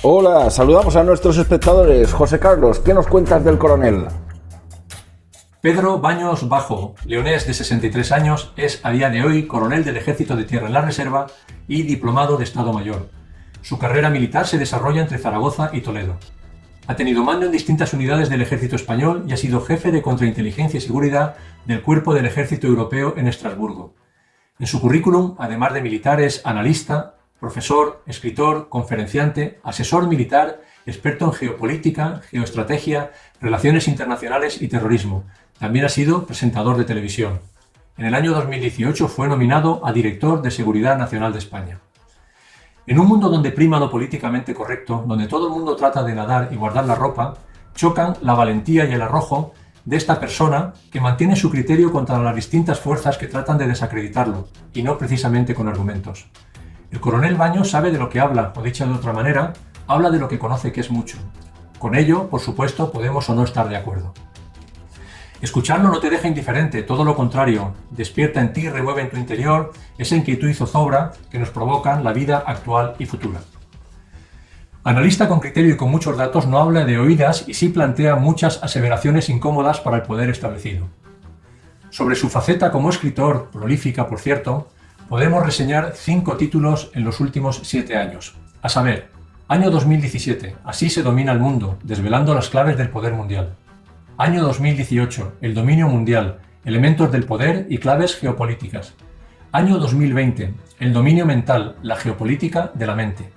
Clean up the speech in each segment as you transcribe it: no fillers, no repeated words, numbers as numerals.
Hola, saludamos a nuestros espectadores. José Carlos, ¿qué nos cuentas del coronel? Pedro Baños Bajo, leonés de 63 años, es a día de hoy coronel del Ejército de Tierra en la Reserva y diplomado de Estado Mayor. Su carrera militar se desarrolla entre Zaragoza y Toledo. Ha tenido mando en distintas unidades del Ejército Español y ha sido jefe de Contrainteligencia y Seguridad del Cuerpo del Ejército Europeo en Estrasburgo. En su currículum, además de militar, es analista, profesor, escritor, conferenciante, asesor militar, experto en geopolítica, geoestrategia, relaciones internacionales y terrorismo. También ha sido presentador de televisión. En el año 2018 fue nominado a Director de Seguridad Nacional de España. En un mundo donde prima lo políticamente correcto, donde todo el mundo trata de nadar y guardar la ropa, chocan la valentía y el arrojo de esta persona que mantiene su criterio contra las distintas fuerzas que tratan de desacreditarlo, y no precisamente con argumentos. El coronel Baños sabe de lo que habla, o dicho de otra manera, habla de lo que conoce, que es mucho. Con ello, por supuesto, podemos o no estar de acuerdo. Escucharlo no te deja indiferente, todo lo contrario, despierta en ti y remueve en tu interior esa inquietud y zozobra que nos provocan la vida actual y futura. Analista con criterio y con muchos datos, no habla de oídas y sí plantea muchas aseveraciones incómodas para el poder establecido. Sobre su faceta como escritor, prolífica por cierto, podemos reseñar 5 títulos en los últimos 7 años, a saber, año 2017, Así se domina el mundo, desvelando las claves del poder mundial. Año 2018, El dominio mundial, elementos del poder y claves geopolíticas. Año 2020, El dominio mental, la geopolítica de la mente.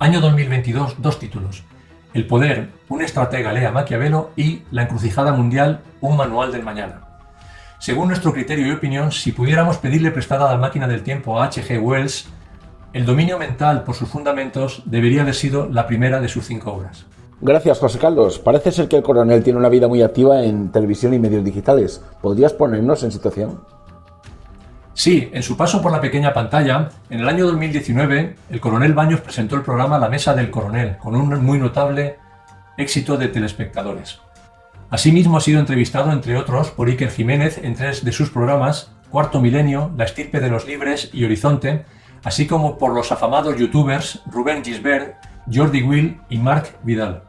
Año 2022, 2 títulos. El poder, un estratega lee a Maquiavelo y La encrucijada mundial, un manual del mañana. Según nuestro criterio y opinión, si pudiéramos pedirle prestada a la máquina del tiempo a H.G. Wells, El dominio mental por sus fundamentos debería haber sido la primera de sus 5 obras. Gracias, José Carlos. Parece ser que el coronel tiene una vida muy activa en televisión y medios digitales. ¿Podrías ponernos en situación? Sí, en su paso por la pequeña pantalla, en el año 2019, el coronel Baños presentó el programa La Mesa del Coronel, con un muy notable éxito de telespectadores. Asimismo ha sido entrevistado, entre otros, por Iker Jiménez en 3 de sus programas, Cuarto Milenio, La Estirpe de los Libres y Horizonte, así como por los afamados youtubers Rubén Gisbert, Jordi Will y Marc Vidal.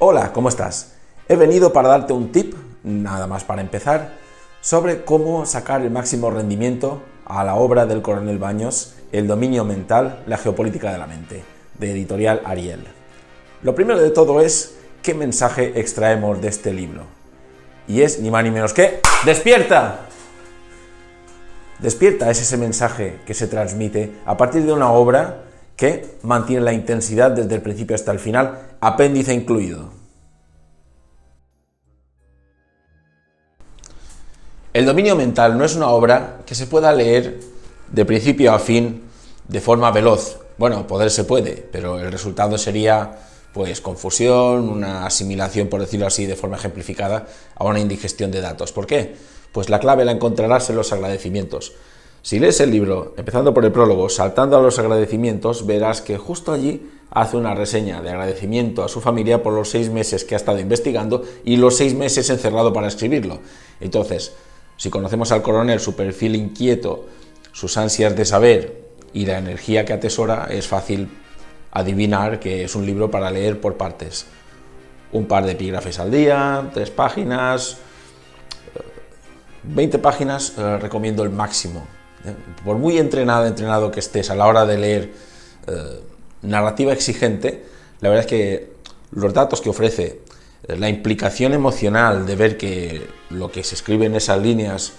Hola, ¿cómo estás? He venido para darte un tip, nada más para empezar, sobre cómo sacar el máximo rendimiento a la obra del coronel Baños, El dominio mental, la geopolítica de la mente, de Editorial Ariel. Lo primero de todo es qué mensaje extraemos de este libro. Y es ni más ni menos que ¡despierta! Despierta es ese mensaje que se transmite a partir de una obra que mantiene la intensidad desde el principio hasta el final, apéndice incluido. El dominio mental no es una obra que se pueda leer de principio a fin de forma veloz. Bueno, poder se puede, pero el resultado sería pues confusión, una asimilación, por decirlo así, de forma ejemplificada, a una indigestión de datos. ¿Por qué? Pues la clave la encontrarás en los agradecimientos. Si lees el libro, empezando por el prólogo, saltando a los agradecimientos, verás que justo allí hace una reseña de agradecimiento a su familia por los 6 meses que ha estado investigando y los 6 meses encerrado para escribirlo. Entonces, si conocemos al coronel, su perfil inquieto, sus ansias de saber y la energía que atesora, es fácil adivinar que es un libro para leer por partes. Un par de epígrafes al día, 3 páginas, 20 páginas, recomiendo el máximo. Por muy entrenado que estés a la hora de leer narrativa exigente, la verdad es que los datos que ofrece, la implicación emocional de ver que lo que se escribe en esas líneas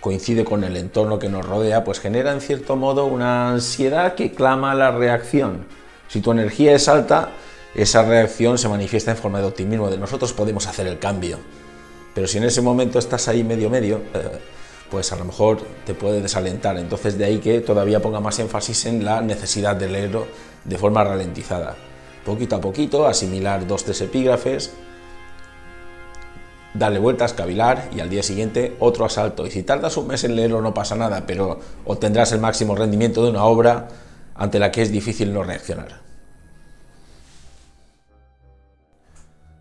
coincide con el entorno que nos rodea, pues genera en cierto modo una ansiedad que clama a la reacción. Si tu energía es alta, esa reacción se manifiesta en forma de optimismo, de nosotros podemos hacer el cambio. Pero si en ese momento estás ahí medio, pues a lo mejor te puede desalentar. Entonces de ahí que todavía ponga más énfasis en la necesidad de leerlo de forma ralentizada. Poquito a poquito, asimilar 2-3 epígrafes, darle vueltas, cavilar y al día siguiente otro asalto. Y si tardas un mes en leerlo no pasa nada, pero obtendrás el máximo rendimiento de una obra ante la que es difícil no reaccionar.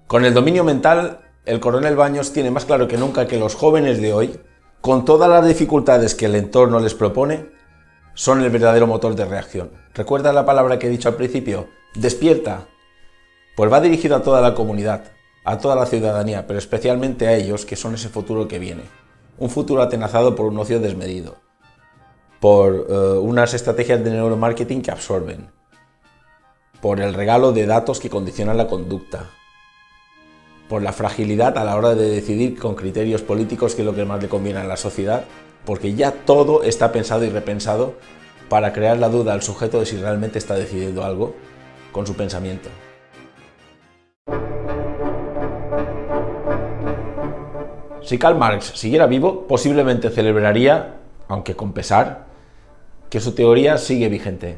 Con el dominio mental, el coronel Baños tiene más claro que nunca que los jóvenes de hoy, con todas las dificultades que el entorno les propone, son el verdadero motor de reacción. ¿Recuerda la palabra que he dicho al principio? Despierta. Pues va dirigido a toda la comunidad, a toda la ciudadanía, pero especialmente a ellos, que son ese futuro que viene. Un futuro atenazado por un ocio desmedido, por unas estrategias de neuromarketing que absorben, por el regalo de datos que condicionan la conducta, por la fragilidad a la hora de decidir con criterios políticos qué es lo que más le conviene a la sociedad, porque ya todo está pensado y repensado para crear la duda al sujeto de si realmente está decidiendo algo con su pensamiento. Si Karl Marx siguiera vivo, posiblemente celebraría, aunque con pesar, que su teoría sigue vigente.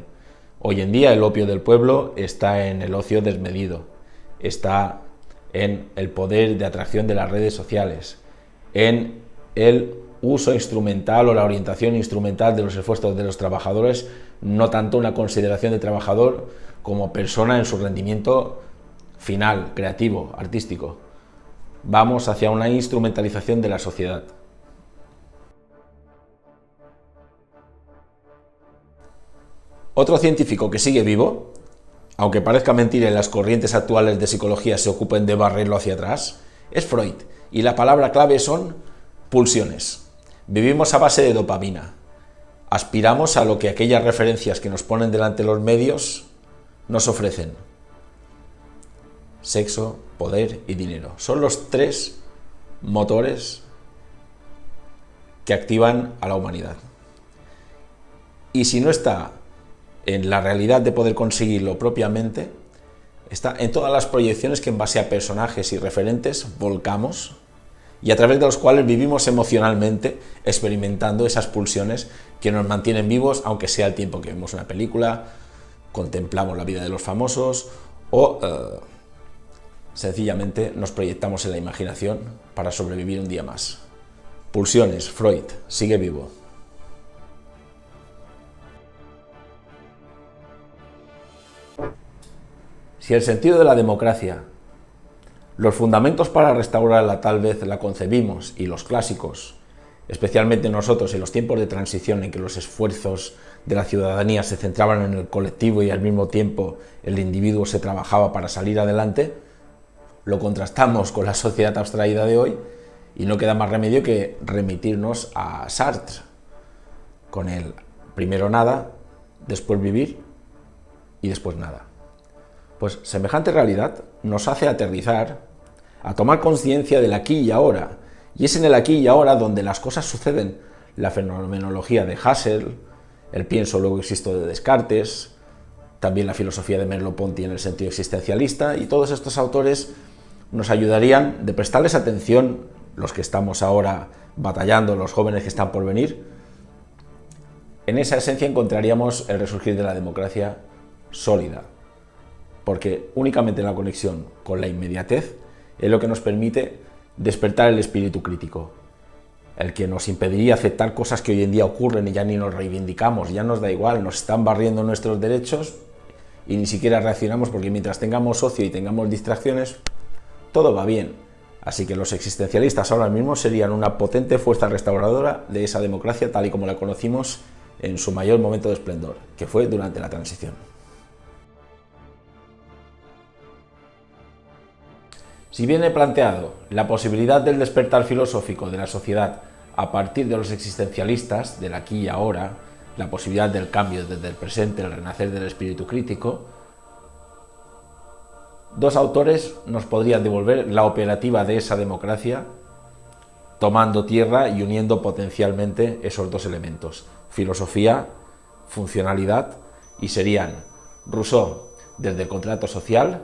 Hoy en día el opio del pueblo está en el ocio desmedido, está en el poder de atracción de las redes sociales, en el uso instrumental o la orientación instrumental de los esfuerzos de los trabajadores, no tanto una consideración de trabajador como persona en su rendimiento final, creativo, artístico. Vamos hacia una instrumentalización de la sociedad. Otro científico que sigue vivo, aunque parezca mentira y las corrientes actuales de psicología se ocupen de barrerlo hacia atrás, es Freud, y la palabra clave son pulsiones. Vivimos a base de dopamina. Aspiramos a lo que aquellas referencias que nos ponen delante los medios nos ofrecen. Sexo, poder y dinero. Son los tres motores que activan a la humanidad. Y si no está en la realidad de poder conseguirlo propiamente, está en todas las proyecciones que en base a personajes y referentes volcamos y a través de los cuales vivimos emocionalmente experimentando esas pulsiones que nos mantienen vivos, aunque sea el tiempo que vemos una película, contemplamos la vida de los famosos o sencillamente nos proyectamos en la imaginación para sobrevivir un día más. Pulsiones, Freud, sigue vivo. Si el sentido de la democracia, los fundamentos para restaurarla tal vez la concebimos y los clásicos, especialmente nosotros en los tiempos de transición en que los esfuerzos de la ciudadanía se centraban en el colectivo y al mismo tiempo el individuo se trabajaba para salir adelante, lo contrastamos con la sociedad abstraída de hoy y no queda más remedio que remitirnos a Sartre, con el primero nada, después vivir y después nada. Pues semejante realidad nos hace aterrizar, a tomar conciencia del aquí y ahora, y es en el aquí y ahora donde las cosas suceden. La fenomenología de Husserl, el pienso luego existo de Descartes, también la filosofía de Merleau-Ponty en el sentido existencialista, y todos estos autores nos ayudarían de prestarles atención, los que estamos ahora batallando, los jóvenes que están por venir. En esa esencia encontraríamos el resurgir de la democracia sólida, porque únicamente la conexión con la inmediatez es lo que nos permite despertar el espíritu crítico, el que nos impediría aceptar cosas que hoy en día ocurren y ya ni nos reivindicamos, ya nos da igual, nos están barriendo nuestros derechos y ni siquiera reaccionamos porque mientras tengamos ocio y tengamos distracciones, todo va bien. Así que los existencialistas ahora mismo serían una potente fuerza restauradora de esa democracia tal y como la conocimos en su mayor momento de esplendor, que fue durante la transición. Si bien he planteado la posibilidad del despertar filosófico de la sociedad a partir de los existencialistas, del aquí y ahora, la posibilidad del cambio desde el presente, el renacer del espíritu crítico, dos autores nos podrían devolver la operativa de esa democracia tomando tierra y uniendo potencialmente esos dos elementos, filosofía, funcionalidad, y serían Rousseau desde el contrato social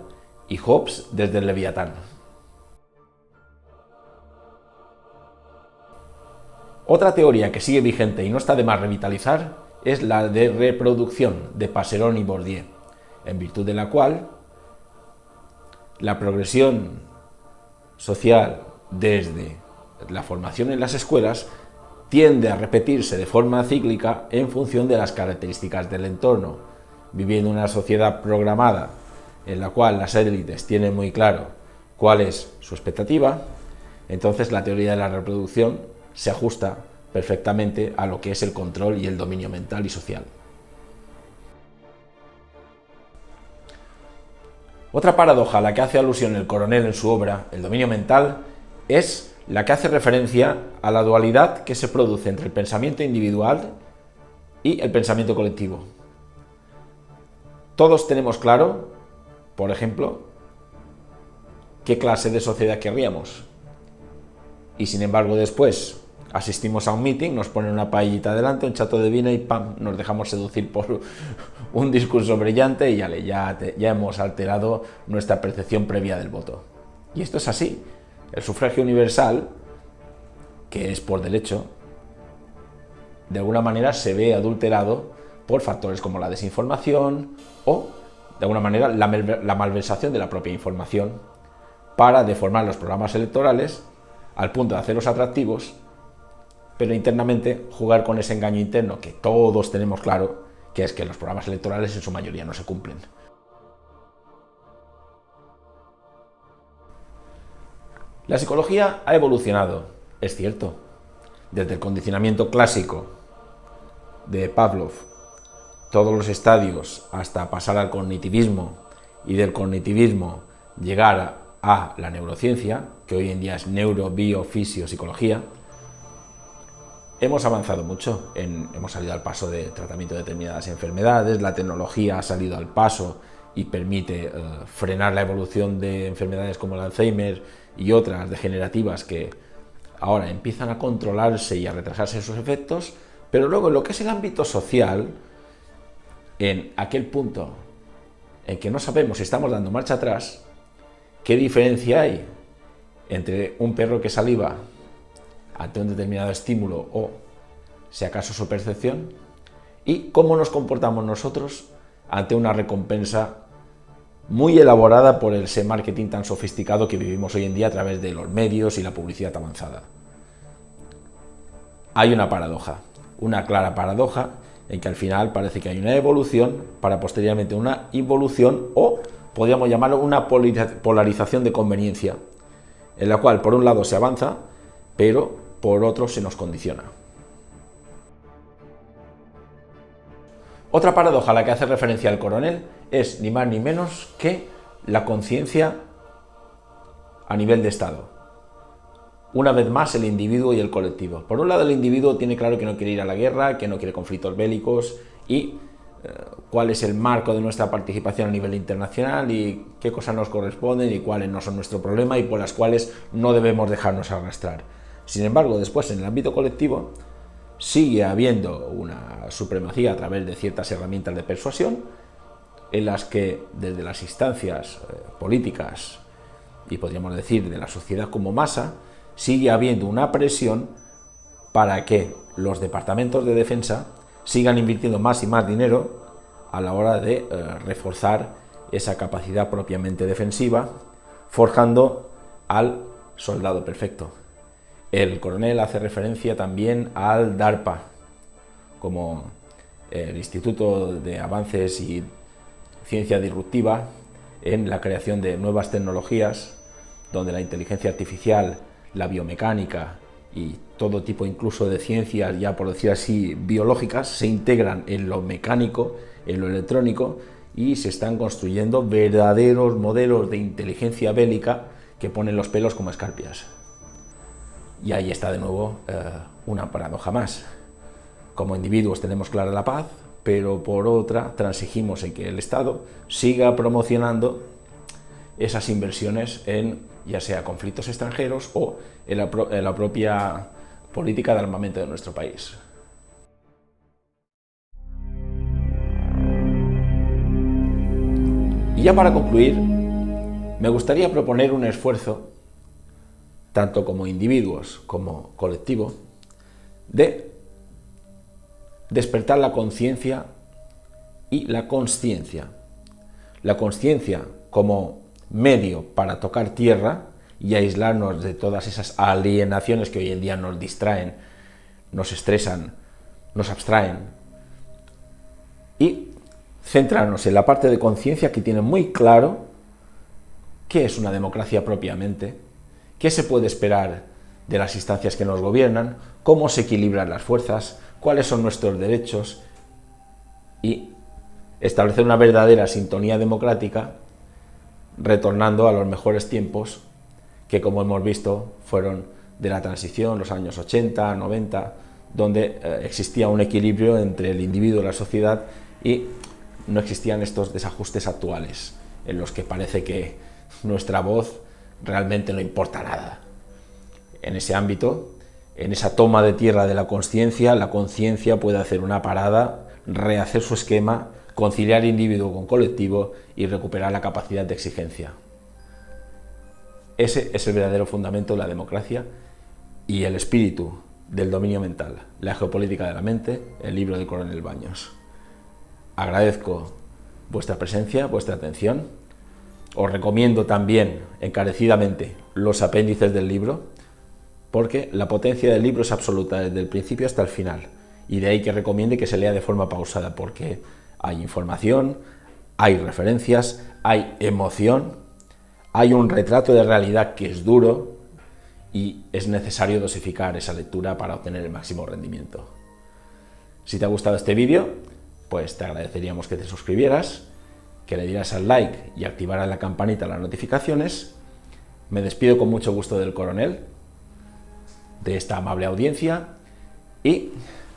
y Hobbes desde el Leviatán. Otra teoría que sigue vigente y no está de más revitalizar es la de reproducción de Passeron y Bourdieu, en virtud de la cual la progresión social desde la formación en las escuelas tiende a repetirse de forma cíclica en función de las características del entorno. Viviendo en una sociedad programada en la cual las élites tienen muy claro cuál es su expectativa, entonces la teoría de la reproducción se ajusta perfectamente a lo que es el control y el dominio mental y social. Otra paradoja a la que hace alusión el coronel en su obra, El dominio mental, es la que hace referencia a la dualidad que se produce entre el pensamiento individual y el pensamiento colectivo. Todos tenemos claro, por ejemplo, qué clase de sociedad querríamos. Y sin embargo después asistimos a un meeting, nos ponen una paellita delante, un chato de vino y ¡pam!, nos dejamos seducir por un discurso brillante y ya hemos alterado nuestra percepción previa del voto. Y esto es así. El sufragio universal, que es por derecho, de alguna manera se ve adulterado por factores como la desinformación o, de alguna manera, la malversación de la propia información para deformar los programas electorales al punto de hacerlos atractivos, pero internamente jugar con ese engaño interno que todos tenemos claro, que es que los programas electorales en su mayoría no se cumplen. La psicología ha evolucionado, es cierto, desde el condicionamiento clásico de Pavlov, todos los estadios, hasta pasar al cognitivismo y del cognitivismo llegar a la neurociencia, que hoy en día es neuro, bio, fisio, psicología. Hemos avanzado mucho, hemos salido al paso de tratamiento de determinadas enfermedades, la tecnología ha salido al paso y permite frenar la evolución de enfermedades como el Alzheimer y otras degenerativas que ahora empiezan a controlarse y a retrasarse sus efectos, pero luego en lo que es el ámbito social, en aquel punto en que no sabemos si estamos dando marcha atrás, ¿qué diferencia hay entre un perro que saliva ante un determinado estímulo o, si acaso, su percepción, y cómo nos comportamos nosotros ante una recompensa muy elaborada por ese marketing tan sofisticado que vivimos hoy en día a través de los medios y la publicidad avanzada? Hay una paradoja, una clara paradoja, en que al final parece que hay una evolución para posteriormente una involución, o podríamos llamarlo una polarización de conveniencia, en la cual por un lado se avanza, pero por otro se nos condiciona. Otra paradoja a la que hace referencia el coronel es ni más ni menos que la conciencia a nivel de Estado. Una vez más, el individuo y el colectivo. Por un lado, el individuo tiene claro que no quiere ir a la guerra, que no quiere conflictos bélicos y cuál es el marco de nuestra participación a nivel internacional y qué cosas nos corresponden y cuáles no son nuestro problema y por las cuales no debemos dejarnos arrastrar. Sin embargo, después, en el ámbito colectivo, sigue habiendo una supremacía a través de ciertas herramientas de persuasión en las que desde las instancias políticas y podríamos decir de la sociedad como masa, sigue habiendo una presión para que los departamentos de defensa sigan invirtiendo más y más dinero a la hora de reforzar esa capacidad propiamente defensiva, forjando al soldado perfecto. El coronel hace referencia también al DARPA, como el Instituto de Avances y Ciencia Disruptiva en la creación de nuevas tecnologías, donde la inteligencia artificial, la biomecánica y todo tipo incluso de ciencias, ya por decir así, biológicas, se integran en lo mecánico, en lo electrónico, y se están construyendo verdaderos modelos de inteligencia bélica que ponen los pelos como escarpias. Y ahí está de nuevo una paradoja más. Como individuos tenemos clara la paz, pero por otra transigimos en que el Estado siga promocionando esas inversiones en ya sea conflictos extranjeros o en la propia política de armamento de nuestro país. Y ya para concluir, me gustaría proponer un esfuerzo, tanto como individuos como colectivo, de despertar la conciencia y la consciencia. La consciencia como medio para tocar tierra y aislarnos de todas esas alienaciones que hoy en día nos distraen, nos estresan, nos abstraen, y centrarnos en la parte de conciencia que tiene muy claro qué es una democracia propiamente, qué se puede esperar de las instancias que nos gobiernan, cómo se equilibran las fuerzas, cuáles son nuestros derechos y establecer una verdadera sintonía democrática, retornando a los mejores tiempos que, como hemos visto, fueron de la transición, los años 80, 90, donde existía un equilibrio entre el individuo y la sociedad y no existían estos desajustes actuales, en los que parece que nuestra voz realmente no importa nada. En ese ámbito, en esa toma de tierra de la conciencia puede hacer una parada, rehacer su esquema, conciliar individuo con colectivo y recuperar la capacidad de exigencia. Ese es el verdadero fundamento de la democracia y el espíritu del dominio mental, la geopolítica de la mente, el libro del coronel Baños. Agradezco vuestra presencia, vuestra atención. Os recomiendo también encarecidamente los apéndices del libro, porque la potencia del libro es absoluta desde el principio hasta el final, y de ahí que recomiende que se lea de forma pausada, porque hay información, hay referencias, hay emoción, hay un retrato de realidad que es duro y es necesario dosificar esa lectura para obtener el máximo rendimiento. Si te ha gustado este vídeo, pues te agradeceríamos que te suscribieras, que le dieras al like y activaras la campanita de las notificaciones. Me despido con mucho gusto del coronel, de esta amable audiencia, y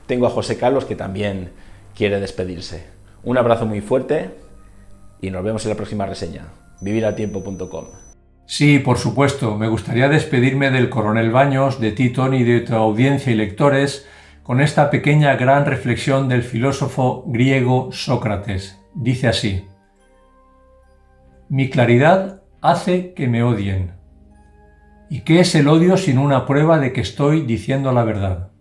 tengo a José Carlos que también quiere despedirse. Un abrazo muy fuerte y nos vemos en la próxima reseña. viviratiempo.com. Sí, por supuesto, me gustaría despedirme del coronel Baños, de ti, Tony, de tu audiencia y lectores, con esta pequeña gran reflexión del filósofo griego Sócrates. Dice así: mi claridad hace que me odien. ¿Y qué es el odio sino una prueba de que estoy diciendo la verdad?